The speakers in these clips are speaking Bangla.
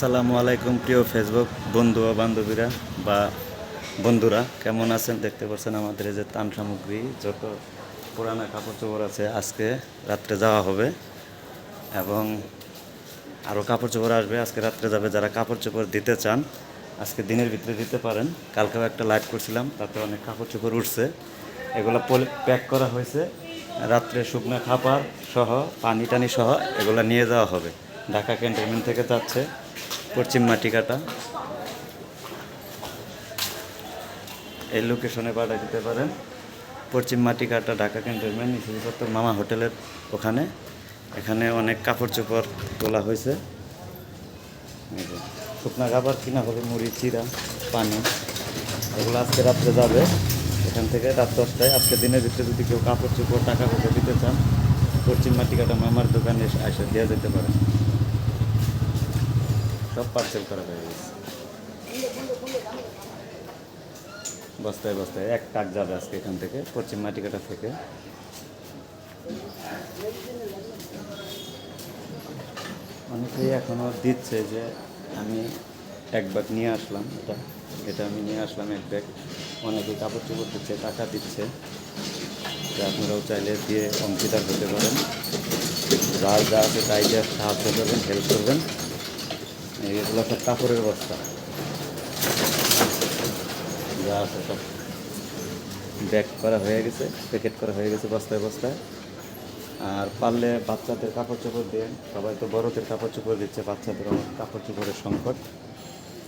আসসালামু আলাইকুম প্রিয় ফেসবুক বন্ধু ও বান্ধবীরা বা বন্ধুরা, কেমন আছেন? দেখতে পাচ্ছেন আমাদের এই যে ত্রাণ সামগ্রী যত পুরানো কাপড় চোপড় আছে আজকে রাত্রে যাওয়া হবে এবং আরও কাপড় চোপড় আসবে। আজকে রাত্রে যাবে। যারা কাপড় চোপড় দিতে চান আজকে দিনের ভিতরে দিতে পারেন। কালকেও একটা লাইভ করছিলাম, তাতে অনেক কাপড় চোপড় উঠছে। এগুলো প্যাক করা হয়েছে। রাত্রে শুকনো খাবার সহ পানি টানি সহ এগুলো নিয়ে যাওয়া হবে। ঢাকা ক্যান্টনমেন্ট থেকে যাচ্ছে পশ্চিম মাটিকাটা। এই লোকেশনে পাঠিয়ে দিতে পারেন। পশ্চিম মাটিকাটা, ঢাকা ক্যান্টনমেন্ট, ইসুচত্বর মামা হোটেলের ওখানে। এখানে অনেক কাপড় চোপড় তোলা হয়েছে। শুকনো খাবার কিনা হবে, মুড়ি, চিরা, পানি, এগুলো আজকে রাত্রে যাবে এখান থেকে রাত 10টায়। আজকে দিনের ভিতরে যদি কেউ কাপড় চোপড় টাকা পয়সা দিতে চান পশ্চিম মাটিকাটা মামার দোকানে এসে দেওয়া যেতে পারে। সব পার্সেল করা হয়ে গেছে। বস্তায় বস্তায় এক ট্রাক যাবে আজকে এখান থেকে, পশ্চিম মাটিকাটা থেকে। অনেকেই এখনও দিচ্ছে যে আমি এক ব্যাগ নিয়ে আসলাম, এটা আমি নিয়ে আসলাম এক ব্যাগ। অনেকেই কাপড় চোপড় দিচ্ছে, টাকা দিচ্ছে। যে আপনারাও চাইলে দিয়ে অংশীদার হতে পারেন। যার যা আছে তাই দিয়ে সাহায্য করবেন, হেল্প করবেন। এগুলো সব কাপড়ের বস্তা, যা আছে সব ব্যাগ করা হয়ে গেছে, প্যাকেট করা হয়ে গেছে বস্তায় বস্তায়। আর পারলে বাচ্চাদের কাপড় চোপড় দিয়ে, সবাই তো বড়দের কাপড় চোপড় দিচ্ছে, বাচ্চাদের কাপড় চোপড়ের সংকট।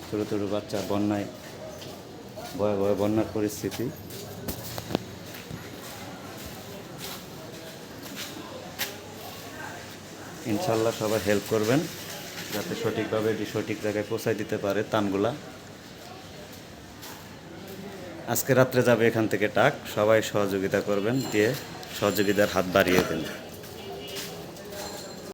ছোটো ছোটো বাচ্চা, বন্যায় ভয়ে ভয়ে বন্যার পরিস্থিতি। ইনশাল্লাহ সবাই হেল্প করবেন যাতে সঠিকভাবে সঠিক জায়গায় পৌঁছায় দিতে পারে ত্রাণগুলা। আজকে রাত্রে যাবে এখান থেকে ট্রাক। সবাই সহযোগিতা করবেন, দিয়ে সহযোগিতার হাত বাড়িয়ে দেন।